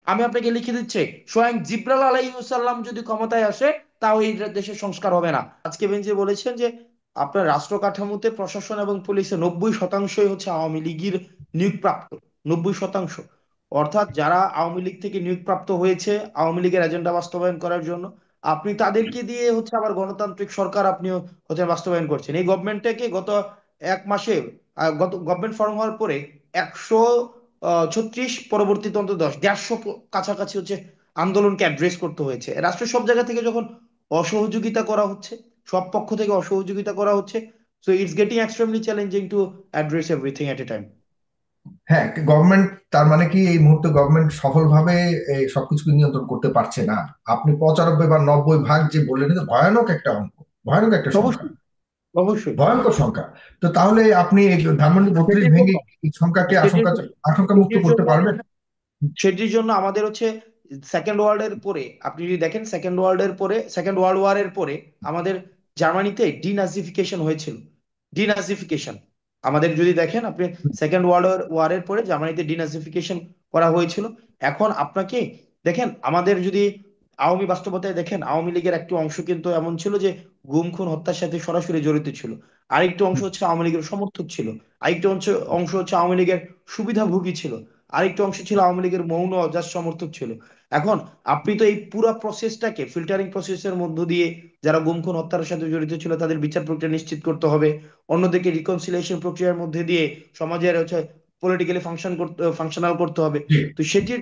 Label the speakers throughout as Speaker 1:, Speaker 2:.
Speaker 1: আমি আপনাকে লিখে দিচ্ছি, স্বয়ং জিব্রাইল আলাইহিসসালাম যদি ক্ষমতায় আসে তাও এই দেশের সংস্কার হবে না। আজকে বেঞ্জি বলেছেন যে আপনার রাষ্ট্র কাঠামোতে প্রশাসন এবং পুলিশে 90%ই হচ্ছে আওয়ামী লীগের নিয়োগপ্রাপ্ত। 90%। অর্থাৎ যারা আওয়ামী লীগ থেকে নিয়োগপ্রাপ্ত হয়েছে আওয়ামী লীগের এজেন্ডা বাস্তবায়ন করার জন্য, আপনি তাদেরকে দিয়ে হচ্ছে আবার গণতান্ত্রিক সরকার আপনি হচ্ছে বাস্তবায়ন করছেন। এই গভর্নমেন্টটাকে গত 1 মাসে, গত গভর্নমেন্ট ফর্ম হওয়ার পরে 136, পরবর্তীতে অন্তত 150 কাছাকাছি হচ্ছে আন্দোলনকে অ্যাড্রেস করতে হয়েছে। রাষ্ট্রের সব জায়গা থেকে যখন অসহযোগিতা করা হচ্ছে, সব পক্ষ থেকে অসহযোগিতা করা হচ্ছে, so it's getting extremely challenging to address everything at A time.
Speaker 2: হ্যাঁ, গভর্নমেন্ট তার মানে কি এই মুহূর্তে গভর্নমেন্ট সফলভাবে এই সবকিছুকে নিয়ন্ত্রণ করতে পারছে না? আপনি 95 বা 90 ভাগ যে বললেন, এটা ভয়ানক একটা অঙ্ক, ভয়ানক একটা সংখ্যা,
Speaker 1: অবশ্যই, অবশ্যই।
Speaker 2: ভয়ঙ্কর সংখ্যা। তো তাহলে আপনি এই ধানমন্ডি 32
Speaker 1: সেটির
Speaker 2: ভেঙে
Speaker 1: জন্য
Speaker 2: এই সংখ্যাকে
Speaker 1: সেটির
Speaker 2: আশঙ্কা আশঙ্কা মুক্ত
Speaker 1: সেটির
Speaker 2: করতে
Speaker 1: জন্য
Speaker 2: পারবেন?
Speaker 1: সেটির জন্য আমাদের হচ্ছে সেকেন্ড ওয়ার্ল্ডের পরে, আপনি যদি দেখেন সেকেন্ড ওয়ার্ল্ড ওয়ারের পরে আমাদের জার্মানিতে ডিনাজিফিকেশন হয়েছিল। ডিনাজিফিকেশন, আমাদের যদি দেখেন আপনি, সেকেন্ড ওয়ার্ল্ড ওয়ারের পরে জার্মানিতে ডিনাজিফিকেশন করা হয়েছিল। এখন আপনাকে দেখেন, আমাদের যদি আওয়ামী বাস্তবতায় দেখেন, আওয়ামী লীগের একটি অংশ কিন্তু এমন ছিল যে গুম খুন হত্যার সাথে সরাসরি জড়িত ছিল। আরেকটি অংশ হচ্ছে আওয়ামী লীগের সমর্থক ছিল। আরেকটি অংশ অংশ হচ্ছে আওয়ামী লীগের সুবিধাভোগী ছিল। আরেকটা অংশ ছিল আওয়ামী লীগের মৌন অজাত সমর্থক ছিল। এখন আপনি তো এই পুরো প্রসেসটাকে ফিল্টারিং প্রসেসের মধ্য দিয়ে যারা গুম খুন হত্যার সাথে জড়িত ছিল তাদের বিচার প্রক্রিয়া নিশ্চিত করতে হবে। অন্যদিকে রিকনসিলিয়েশন প্রক্রিয়ার মধ্যে দিয়ে সমাজের হচ্ছে পলিটিক্যালি ফাংশনাল করতে হবে।
Speaker 2: জি।
Speaker 1: তো সেটির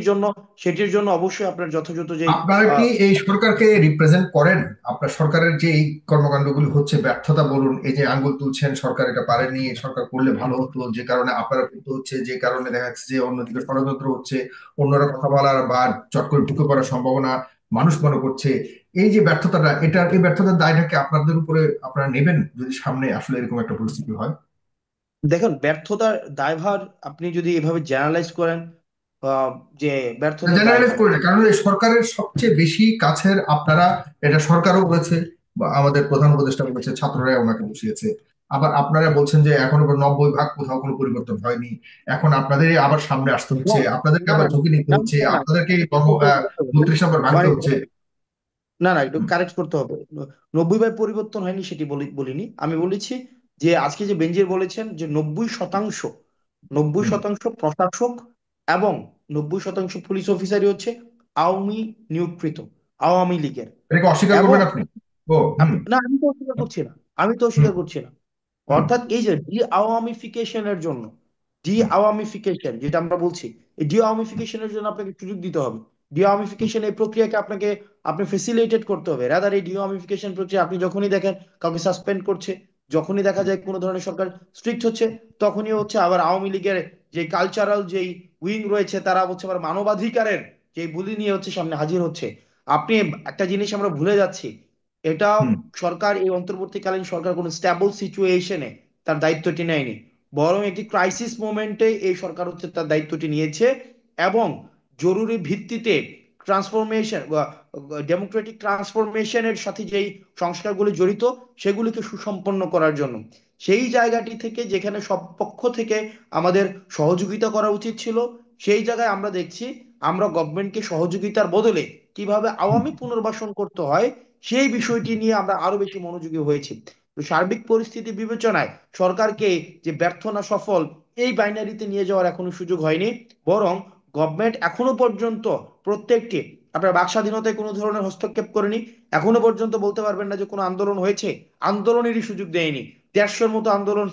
Speaker 1: জন্য সেটির জন্য অবশ্যই আপনার যথাযথ যে
Speaker 2: আপনারা কি এই সরকারকে রিপ্রেজেন্ট করেন? আপনার সরকারের যে এই কর্মকাণ্ডগুলি হচ্ছে, ব্যর্থতা বলুন, এই যে আঙ্গুল তুলছেন সরকার এটা পারেনি, সরকার করলে ভালো হতো, যে কারণে আপনারা করতে হচ্ছে, যে কারণে দেখা যাচ্ছে যে অন্যদিকে ষড়যন্ত্র হচ্ছে, অন্যরা কথা বলার বা চট করে ঢুকে পড়ার সম্ভাবনা মানুষ মনে করছে, এই যে ব্যর্থতাটা, এই ব্যর্থতার দায়টাকে আপনাদের উপরে আপনারা নেবেন যদি সামনে আসলে এরকম একটা পরিস্থিতি হয়?
Speaker 1: দেখেন, ব্যর্থতার দায়ভার আপনি যদি এভাবে জেনারেলাইজ করেন, আহ, যে ব্যর্থতার
Speaker 2: জেনারেলাইজ
Speaker 1: দায়ভার,
Speaker 2: করি না, কারণ এই সরকারের সবচেয়ে বেশি কাছের আপনারা, এটা সরকারও বলেছে বা আমাদের প্রধান উপদেষ্টা বলেছে, ছাত্ররাই ওনাকে বসিয়েছে। আবার আপনারা বলছেন যে এখন 90 ভাগ কোথাও কোনো পরিবর্তন হয়নি, এখন আপনাদেরই আবার সামনে আসতে
Speaker 1: না
Speaker 2: হচ্ছে, আপনাদেরকে
Speaker 1: না
Speaker 2: আবার
Speaker 1: না
Speaker 2: ঝুঁকি নিতে
Speaker 1: না
Speaker 2: হচ্ছে,
Speaker 1: না না,
Speaker 2: আপনাদেরকে
Speaker 1: একটু করতে হবে।
Speaker 2: 32 নম্বর ভাঙতে
Speaker 1: মানে
Speaker 2: হচ্ছে।
Speaker 1: না না, একটু কারেক্ট করতে হবে। 90 ভাগ পরিবর্তন হয়নি সেটি বলিনি। আমি বলেছি যে আজকে যে বেঞ্জির বলেছেন যে 90%, নব্বই
Speaker 2: হুম।
Speaker 1: শতাংশ প্রশাসক এবং 90% পুলিশ অফিসারই হচ্ছে আওয়ামী নিয়োগকৃত, আওয়ামী লীগের।
Speaker 2: এটাকে অস্বীকার
Speaker 1: এবং
Speaker 2: করবেন আপনি? ও হুম।
Speaker 1: না, আমি তো অস্বীকার করছি না, আমি তো
Speaker 2: হুম।
Speaker 1: অস্বীকার করছি না।
Speaker 2: হুম।
Speaker 1: অর্থাৎ এই যে ডি আওয়ামিফিকেশনের জন্য, ডি
Speaker 2: হুম।
Speaker 1: আওয়ামিফিকেশন যেটা আমরা বলছি, এই ডি আওয়ামিফিকেশনের জন্য আপনাকে সুযোগ দিতে হবে। ডি আওয়ামিফিকেশন এই প্রক্রিয়াকে আপনি ফেসিলিটেট করতে হবে। রাদার এই ডি আওয়ামিফিকেশন প্রক্রিয়া আপনি যখনই দেখেন কাউকে সাসপেন্ড করছে, যখনই দেখা যায় কোনো ধরনের সরকার স্ট্রিক্ট হচ্ছে, তখনই হচ্ছে আবার আওয়ামী লীগের যে কালচারাল যেই উইং রয়েছে তারা হচ্ছে আবার মানবাধিকারের যে বুলি নিয়ে হচ্ছে সামনে হাজির হচ্ছে। আপনি একটা জিনিস আমরা ভুলে যাচ্ছি, এটা
Speaker 2: হুম।
Speaker 1: সরকার, এই অন্তর্বর্তীকালীন সরকার কোনো স্ট্যাবল সিচুয়েশনে তার দায়িত্বটি নেয়নি, বরং একটি ক্রাইসিস মোমেন্টে এই সরকার হচ্ছে তার দায়িত্বটি নিয়েছে। এবং জরুরি ভিত্তিতে ট্রান্সফরমেশন, ডেমোক্রেটিক ট্রান্সফরমেশনের সাথে যেই সংস্কারগুলি জড়িত সেগুলিকে সুসম্পন্ন করার জন্য, সেই জায়গাটি থেকে যেখানে সব পক্ষ থেকে আমাদের সহযোগিতা করা উচিত ছিল, সেই জায়গায় আমরা দেখছি আমরা গভর্নমেন্টকে সহযোগিতার বদলে কিভাবে
Speaker 2: হুম।
Speaker 1: আওয়ামী পুনর্বাসন করতে হয় সেই বিষয়টি নিয়ে আমরা আরো বেশি মনোযোগী হয়েছি। তো সার্বিক পরিস্থিতি বিবেচনায় সরকারকে যে ব্যর্থ না সফল এই বাইনারিতে নিয়ে যাওয়ার এখনো সুযোগ হয়নি। বরং গভর্নমেন্ট এখনো পর্যন্ত প্রত্যেকটি, আপনার বাক স্বাধীনতায় কোনো ধরনের হস্তক্ষেপ করেনি। এখনো পর্যন্ত বলতে পারবেন না যে কোনো আন্দোলন হয়েছে, আন্দোলনেরই সুযোগ দেয়নি। 150-র মতো আন্দোলন,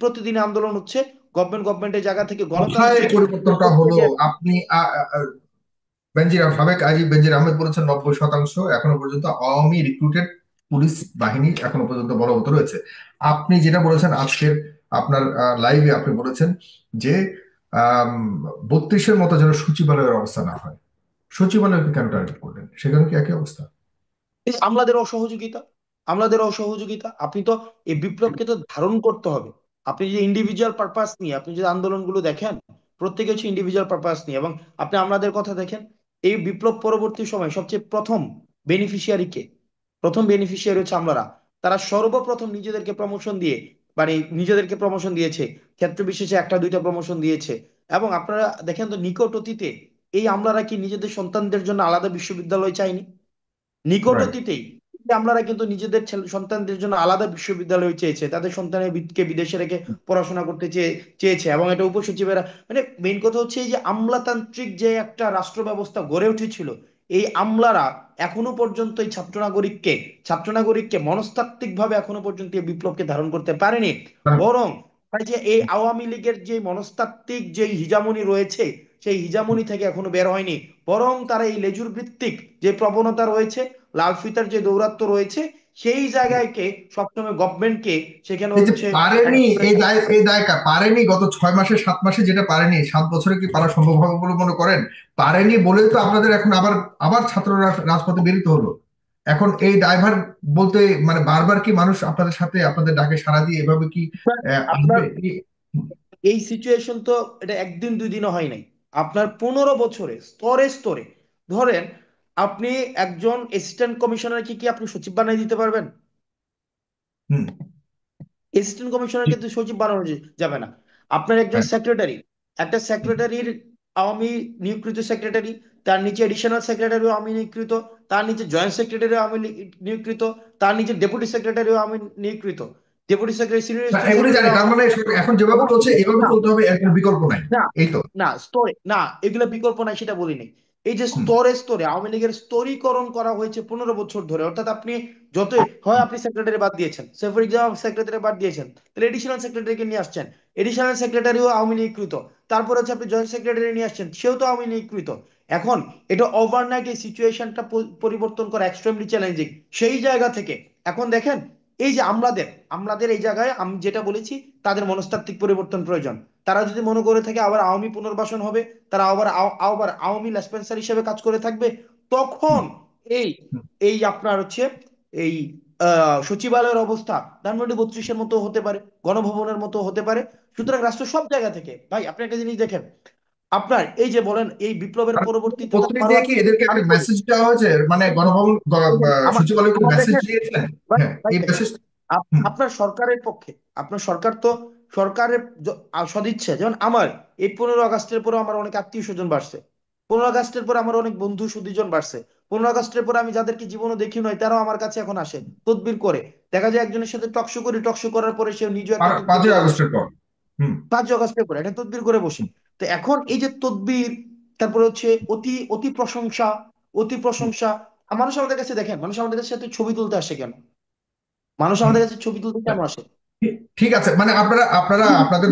Speaker 1: প্রতিদিন আন্দোলন হচ্ছে। গভর্নমেন্টের জায়গা থেকে
Speaker 2: কোথায়
Speaker 1: গণতান্ত্রিক
Speaker 2: পরিবর্তনটা হলো?
Speaker 1: প্রক্রিয়া।
Speaker 2: আপনি সাবেক আইজি বেনজির আহমেদ বলেছেন 90% এখনো পর্যন্ত আওয়ামী রিক্রুটেড পুলিশ বাহিনী এখনো পর্যন্ত বলবৎ রয়েছে। আপনি যেটা বলেছেন আজকের আপনার লাইভে, আপনি বলেছেন যে 32-এর মতো যেন সচিবালয়ের অবস্থা না হয়। সচিবালয়কে কেন টার্গেট করলেন? সেখানে কি একই অবস্থা?
Speaker 1: এই আমলাদের অসহযোগিতা, আপনি তো এই বিপ্লবকে তো ধারণ করতে হবে। আপনি যদি ইন্ডিভিজুয়াল পারপাস নিয়ে আপনি যদি আন্দোলনগুলো দেখেন, প্রত্যেকে হচ্ছে ইন্ডিভিজুয়াল পারপাস নিয়ে। এবং আপনি আমলাদের কথা দেখেন, এই বিপ্লব পরবর্তী সময় সবচেয়ে বেনিফিশিয়ারি কে প্রথম বেনিফিশিয়ারি হচ্ছে আমলারা। তারা সর্বপ্রথম নিজেদেরকে প্রমোশন দিয়েছে, ক্ষেত্র বিশেষে একটা দুইটা প্রমোশন দিয়েছে। এবং আপনারা দেখেন তো নিকট অতীতে এই আমলারা কি নিজেদের সন্তানদের জন্য আলাদা বিশ্ববিদ্যালয় চায়নি? নিকট
Speaker 2: রাইট।
Speaker 1: অতীতেই আমলারা কিন্তু নিজেদের সন্তানদের জন্য আলাদা বিশ্ববিদ্যালয় চেয়েছে, তাদের সন্তানের কে বিদেশে রেখে পড়াশোনা করতে চেয়েছে। এবং এটা উপসচিবেরা, মানে মেইন কথা হচ্ছে এই যে আমলাতান্ত্রিক যে একটা রাষ্ট্র ব্যবস্থা গড়ে উঠেছিল, এই আমলারা এখনো পর্যন্ত এই ছাত্র নাগরিককে মনস্তাত্ত্বিক ভাবে এখনো পর্যন্ত এই বিপ্লবকে ধারণ করতে পারেনি। বরং তাই যে এই আওয়ামী লীগের যে মনস্তাত্ত্বিক যে হিজামনি রয়েছে, সেই হিজামনি থেকে এখনো বের হয়নি। বরং তারা এই লেজুর ভিত্তিক যে প্রবণতা রয়েছে, লাল ফিতার যে দৌরাত্ম্য রয়েছে, সেই জায়গাকে সবসময় গভর্নমেন্টকে সেখানে
Speaker 2: এই যে
Speaker 1: হচ্ছে
Speaker 2: পারেনি,
Speaker 1: একেবারে।
Speaker 2: এই দায় পারেনি গত 6 মাসে 7 মাসে, যেটা পারেনি 7 বছরে কি পারা সম্ভব হবে বলে মনে করেন? পারেনি বলেই তো আপনাদের এখন আবার আবার ছাত্ররা রাজপথে বেরিতে হলো। এখন এই ড্রাইভার বলতে মানে বারবার কি মানুষ আপনাদের সাথে আপনাদের ডাকে সাড়া দিয়ে এভাবে কি
Speaker 1: আপনার
Speaker 2: আসবে
Speaker 1: এই সিচুয়েশন তো এটা একদিন দুই দিনও হয় নাই। আপনার 15 বছরে স্তরে স্তরে, ধরেন আপনি একজন অ্যাসিস্ট্যান্ট কমিশনার কি কি আপনি সচিব বানিয়ে দিতে পারবেন?
Speaker 2: হুম।
Speaker 1: অ্যাসিস্ট্যান্ট কমিশনার কিন্তু সচিব বানানো যাবে না। আপনার একজন
Speaker 2: হ্যাঁ।
Speaker 1: সেক্রেটারি, একটা সেক্রেটারির আওয়ামী নিয়োগকৃত সেক্রেটারি, তার নিচে এডিশনাল সেক্রেটারিও আওয়ামী নিয়োগকৃত, তার নিচে জয়েন্ট সেক্রেটারিও আওয়ামী নিয়োগকৃত, তার নিচে ডেপুটি সেক্রেটারিও আওয়ামী নিয়োগকৃত, ডেপুটি সেক্রেটারি সিনিয়র
Speaker 2: না,
Speaker 1: অ্যাসিস্ট্যান্ট
Speaker 2: এগুলি জানি,
Speaker 1: সেক্রেটারি।
Speaker 2: তার মানে এখন যেভাবে চলছে এইভাবে চলতে হবে, এর কোনো বিকল্প নাই।
Speaker 1: না
Speaker 2: এই তো।
Speaker 1: না স্তরে না, এগুলো বিকল্প নাই সেটা বলি নাই। এই যে
Speaker 2: হুম।
Speaker 1: স্তরে স্তরে আওয়ামী লীগের স্তরীকরণ করা হয়েছে 15 বছর ধরে, অর্থাৎ আপনি যতই হয় আপনি সেক্রেটারি বাদ দিয়েছেন, সে ফর এক্সাম্পল সেক্রেটারি বাদ দিয়েছেন, তাহলে এডিশনাল সেক্রেটারিকে নিয়ে আসছেন, এডিশনাল সেক্রেটারিও আওয়ামী লীগকৃত। তারপর হচ্ছে আপনি জয়েন্ট সেক্রেটারি নিয়ে আসছেন, সেও তো আওয়ামী লীগকৃত। এখন এটা ওভারনাইট এই সিচুয়েশনটা পরিবর্তন করা এক্সট্রিমলি চ্যালেঞ্জিং। সেই জায়গা থেকে এখন দেখেন, এই যে আমলাদের আমলাদের এই জায়গায় আমি যেটা বলেছি, তাদের মনস্তাত্ত্বিক পরিবর্তন প্রয়োজন। তারা যদি মনে করে থাকে আবার আওয়ামী পুনর্বাসন হবে, তারা আবার আওয়ামী লেসপেন্সার হিসেবে কাজ করে থাকবে, তখন
Speaker 2: হুম।
Speaker 1: এই
Speaker 2: হুম।
Speaker 1: এই আপনার হচ্ছে এই সচিবালয়ের অবস্থা ধানমন্ডি 32-এর মতো হতে পারে, গণভবনের মতো হতে পারে। সুতরাং রাষ্ট্র সব জায়গা থেকে, ভাই আপনি একটা জিনিস দেখেন, আপনার এই যে বলেন এই বিপ্লবের
Speaker 2: আর
Speaker 1: পরবর্তীতে তো
Speaker 2: 32
Speaker 1: আরো
Speaker 2: দিয়ে কি এদেরকে একটা মেসেজ দেওয়া হয়েছে, মানে গণভবন
Speaker 1: আমার
Speaker 2: সচিবালয়কে
Speaker 1: আমার
Speaker 2: মেসেজ
Speaker 1: দেখেন,
Speaker 2: দিয়েছেন?
Speaker 1: ভাই
Speaker 2: হ্যাঁ,
Speaker 1: ভাই
Speaker 2: এই
Speaker 1: দেখেন,
Speaker 2: মেসেজ। হুম।
Speaker 1: আপনার সরকারের পক্ষে, আপনার সরকার তো সরকারের সদিচ্ছা, যেমন আমার এই 15 আগস্টের পরে আমার অনেক আত্মীয় স্বজন বাড়ছে, 15 আগস্টের পরে আমার অনেক বন্ধু সুদীজন বাড়ছে, 15 আগস্টের পরে আমি যাদেরকে জীবনও দেখি নয় তারাও আমার কাছে এখন আসে তদবির করে। দেখা যায় একজনের সাথে টকশো করি, টকশো করার পরে সে নিজেও একটা তদবির
Speaker 2: পাঁচই
Speaker 1: করে বসে,
Speaker 2: আগস্টের পর। হুম।
Speaker 1: 5 আগস্টের পরে একটা তদবির করে বসে। তো এখন এই যে তদবির, তারপরে হচ্ছে অতি অতি প্রশংসা, অতি
Speaker 2: হুম।
Speaker 1: প্রশংসা। মানুষ আমাদের কাছে দেখেন, মানুষ আমাদের কাছে সাথে ছবি তুলতে আসে কেন? মানুষ
Speaker 2: হুম।
Speaker 1: আমাদের কাছে ছবি তুলতে কেন আসে?
Speaker 2: ঠিক আছে, মানে আপনারা আপনারা আপনাদের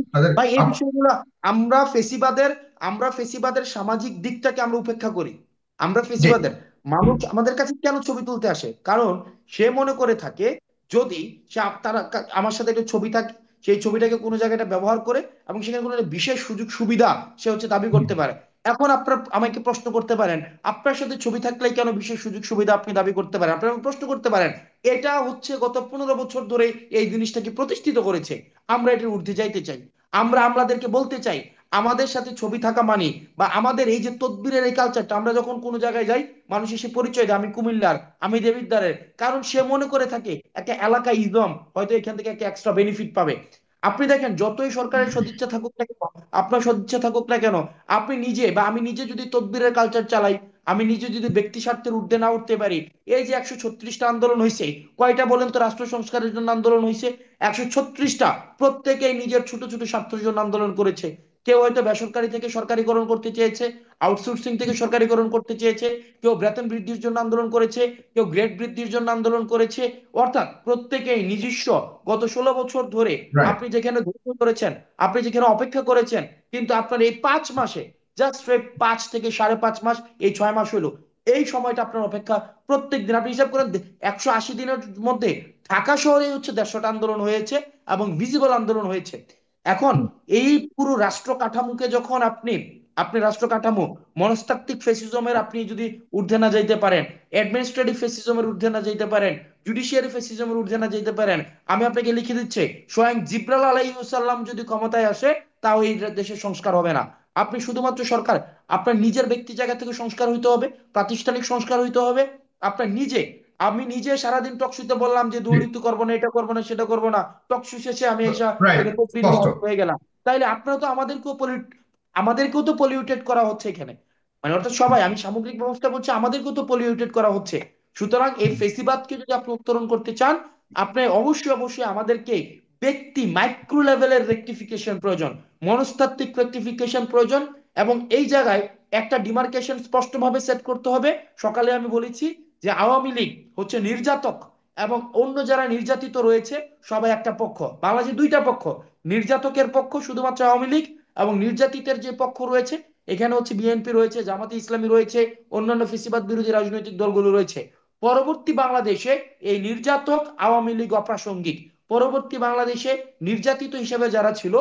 Speaker 2: আপনাদের
Speaker 1: ভাই এই বিষয়গুলো, আমরা ফেসিবাদের আমরা ফেসিবাদের সামাজিক দিকটাকে আমরা উপেক্ষা করি। আমরা
Speaker 2: জি।
Speaker 1: ফেসিবাদের মানুষ আমাদের কাছে কেন ছবি তুলতে আসে? কারণ সে মনে করে থাকে, যদি সে তারা আমার সাথে একটা ছবি থাকে, সেই ছবিটাকে কোনো জায়গায় একটা ব্যবহার করে এবং সেখানে কোনো একটা বিশেষ সুযোগ সুবিধা সে হচ্ছে দাবি
Speaker 2: হুম।
Speaker 1: করতে পারে। এখন আপনার আমাকে প্রশ্ন করতে পারেন, আপনার সাথে ছবি থাকলে কেন বিশেষ সুযোগ সুবিধা আপনি দাবি করতে পারেন? আপনার আমাকে প্রশ্ন করতে পারেন। এটা হচ্ছে গত 15 বছর ধরে এই জিনিসটাকে প্রতিষ্ঠিত করেছে। আমরা এটার ঊর্ধ্বে যাইতে চাই। আমরা আমলাদেরকে বলতে চাই, আমাদের সাথে ছবি থাকা মানে, বা আমাদের এই যে তদবিরের এই কালচারটা, আমরা যখন কোনো জায়গায় যাই, মানুষ এসে পরিচয় দেয় আমি কুমিল্লার, আমি দেবিদ্বারের, কারণ সে মনে করে থাকে একটা এলাকা ইজম হয়তো এখান থেকে একটা এক্সট্রা বেনিফিট পাবে। আপনি দেখেন যতই সরকারের সদিচ্ছা থাকুক না কেন, আপনার সদিচ্ছা থাকুক না কেন, আপনি নিজে বা আমি নিজে যদি তদবিরের কালচার চালাই, আমি নিজে যদি ব্যক্তি স্বার্থের ঊর্ধ্বে না উঠতে পারি। এই যে 136টা আন্দোলন হয়েছে, কয়টা বলেন তো রাষ্ট্র সংস্কারের জন্য আন্দোলন হয়েছে? 136টা। প্রত্যেকেই নিজের ছোট ছোট স্বার্থের জন্য আন্দোলন করেছে। কেউ হয়তো বেসরকারি থেকে সরকারিকরণ করতে চেয়েছে, আউটসোর্সিং থেকে সরকারিকরণ করতে চেয়েছে, কেউ বেতন বৃদ্ধির জন্য আন্দোলন করেছে, কেউ গ্রেড বৃদ্ধির জন্য আন্দোলন করেছে। অর্থাৎ প্রত্যেকেই নিজস্ব, গত 16 বছর ধরে
Speaker 2: রাইট।
Speaker 1: আপনি যেখানে ধৈর্য করেছেন, আপনি যেখানে অপেক্ষা করেছেন, কিন্তু আপনার এই 5 মাসে, জাস্ট 5 থেকে 5.5 মাস, এই 6 মাস হলো, এই সময়টা আপনার অপেক্ষা। প্রত্যেক দিন আপনি হিসাব করেন, 180 দিনের মধ্যে ঢাকা শহরে হচ্ছে 150টা আন্দোলন হয়েছে এবং ভিজিবল আন্দোলন হয়েছে। এখন এই পুরো রাষ্ট্র কাঠামোকে যখন আপনি, আপনি রাষ্ট্র কাঠামো মনস্তাত্ত্বিক ফেসিজমের আপনি যদি ঊর্ধ্বে না যাইতে পারেন, অ্যাডমিনিস্ট্রেটিভ ফেসিজমের ঊর্ধ্বে না যাইতে পারেন, জুডিশিয়ারি ফেসিজমের ঊর্ধ্বে না যাইতে পারেন, আমি আপনাকে লিখে দিচ্ছি, স্বয়ং জিব্রাইল আলাইহিস সালাম যদি ক্ষমতায় আসে, তাও এই দেশের সংস্কার হবে না। আপনি শুধুমাত্র সরকার, আপনার নিজের ব্যক্তি জায়গা থেকে সংস্কার হইতে হবে, প্রাতিষ্ঠানিক সংস্কার হইতে হবে। আপনার নিজে, আমি নিজে সারাদিন টকশোতে বললাম যে দুর্নীতি করবো না, এটা করবো না, সেটা করবো না, টকশো শেষে আমি এসে
Speaker 2: রাইট।
Speaker 1: এটা তদবির
Speaker 2: স্পষ্ট।
Speaker 1: নিয়ে হয়ে গেলাম। তাইলে আপনারা তো আমাদেরকেও তো পলিউটেড করা হচ্ছে এখানে। মানে অর্থাৎ সবাই, আমি সামগ্রিক ব্যবস্থা বলছি, আমাদেরকেও তো পলিউটেড করা হচ্ছে। সুতরাং এই ফেসিবাদকে যদি আপনি উত্তরণ করতে চান, আপনি অবশ্যই অবশ্যই আমাদেরকে ব্যক্তি মাইক্রো লেভেলের রেকটিফিকেশন প্রয়োজন, মনস্তাত্ত্বিক রেকটিফিকেশন প্রয়োজন। এবং এই জায়গায় একটা ডিমার্কেশন স্পষ্টভাবে সেট করতে হবে। সকালে আমি বলেছি যে আওয়ামী লীগ হচ্ছে নির্যাতক, এবং অন্য যারা নির্যাতিত রয়েছে সবাই একটা পক্ষ। বাংলাদেশে দুইটা পক্ষ, নির্যাতকের পক্ষ শুধুমাত্র আওয়ামী লীগ, এবং নির্যাতিতের যে পক্ষ রয়েছে এখানে হচ্ছে বিএনপি রয়েছে, জামাতে ইসলামী রয়েছে, অন্যান্য ফেসিবাদ বিরোধী রাজনৈতিক দলগুলো রয়েছে। পরবর্তী বাংলাদেশে এই নির্যাতক আওয়ামী লীগ অপ্রাসঙ্গিক। পরবর্তী বাংলাদেশে নির্যাতিত হিসেবে যারা ছিল,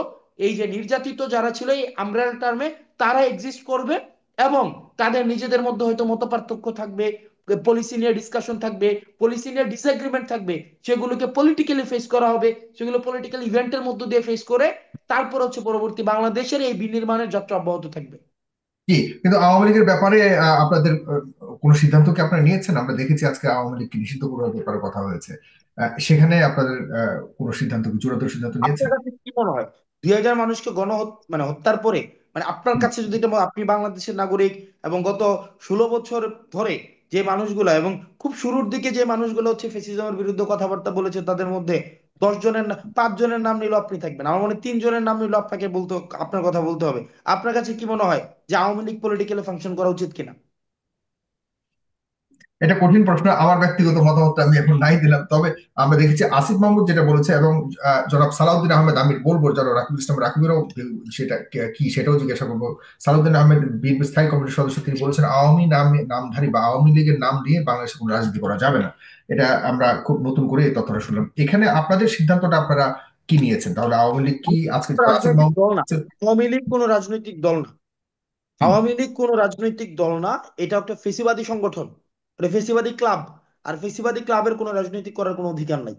Speaker 1: এই যে নির্যাতিত যারা ছিল এই আমব্রেলা টার্মে তারা এক্সিস্ট করবে, এবং তাদের নিজেদের মধ্যে হয়তো মতপার্থক্য থাকবে, পলিসি নিয়ে ডিসকাশন থাকবে, পলিসি নিয়ে ডিসএগ্রিমেন্ট থাকবে, সেগুলোকে পলিটিক্যালি ফেস করা হবে, সেগুলো পলিটিক্যাল ইভেন্টের মধ্য দিয়ে ফেস করে তারপর হচ্ছে পরবর্তী বাংলাদেশের এই বিনির্মাণের যাত্রা অব্যাহত থাকবে।
Speaker 2: জি, কিন্তু আওয়ামী লীগের ব্যাপারে আপনাদের কোনো সিদ্ধান্ত কি আপনারা নিয়েছেন? আমরা দেখেছি আজকে আওয়ামী লীগকে নিষিদ্ধ করার ব্যাপারে কথা হয়েছে। সেখানে আপনাদের কোনো সিদ্ধান্ত কি, চূড়ান্ত সিদ্ধান্ত
Speaker 1: আপনার
Speaker 2: নিয়েছেন?
Speaker 1: কাছে কি মনে হয় 2,000 মানুষকে মানে হত্যার পরে, মানে আপনার
Speaker 2: হুম।
Speaker 1: কাছে যদি আপনি বাংলাদেশের নাগরিক, এবং গত 16 বছর ধরে যে মানুষগুলো, এবং খুব শুরুর দিকে যে মানুষগুলো হচ্ছে ফেসিজমের বিরুদ্ধে কথাবার্তা বলেছে, তাদের মধ্যে 5 জনের নাম নিলেও আপনি থাকবেন, আমার মনে হয় 3 জনের নাম নিলেও আপনাকে বলতে, আপনার কথা বলতে হবে। আপনার কাছে কি মনে হয় যে আওয়ামী লীগ পলিটিক্যালি ফাংশন করা উচিত কিনা?
Speaker 2: এটা কঠিন প্রশ্ন, আমার ব্যক্তিগত মতামত আমি এখন নাই দিলাম। তবে আমরা দেখেছি আসিফ মাহমুদ যেটা বলেছে, এবং জনাব সালাউদ্দিন আহমেদ, আমি বলবো যারা রাকিবুল ইসলাম রাকিবেরও সেটা কি সেটাও জিজ্ঞাসা করবো। সালাউদ্দিন আহমেদ বিএনপি স্থায়ী কমিটির সদস্য, তিনি বলেছেন আওয়ামী নামধারী বা আওয়ামী লীগের নাম দিয়ে বাংলাদেশে কোনো রাজনীতি করা যাবে না। এটা আমরা খুব নতুন করে এই তথ্যটা শুনলাম। এখানে আপনাদের সিদ্ধান্তটা আপনারা কি নিয়েছেন তাহলে? আওয়ামী লীগ কি আজকে আসিফ
Speaker 1: রাজনৈতিক
Speaker 2: মাহমুদ
Speaker 1: দল না,
Speaker 2: বলেছে-
Speaker 1: আওয়ামী লীগ কোনো রাজনৈতিক দল না।
Speaker 2: হুম।
Speaker 1: আওয়ামী লীগ কোনো রাজনৈতিক দল না, এটা একটা ফেসিবাদী সংগঠন, এটা ফেসিবাদী ক্লাব। আর ফেসিবাদী ক্লাবের কোনো রাজনৈতিক করার কোনো অধিকার নাই।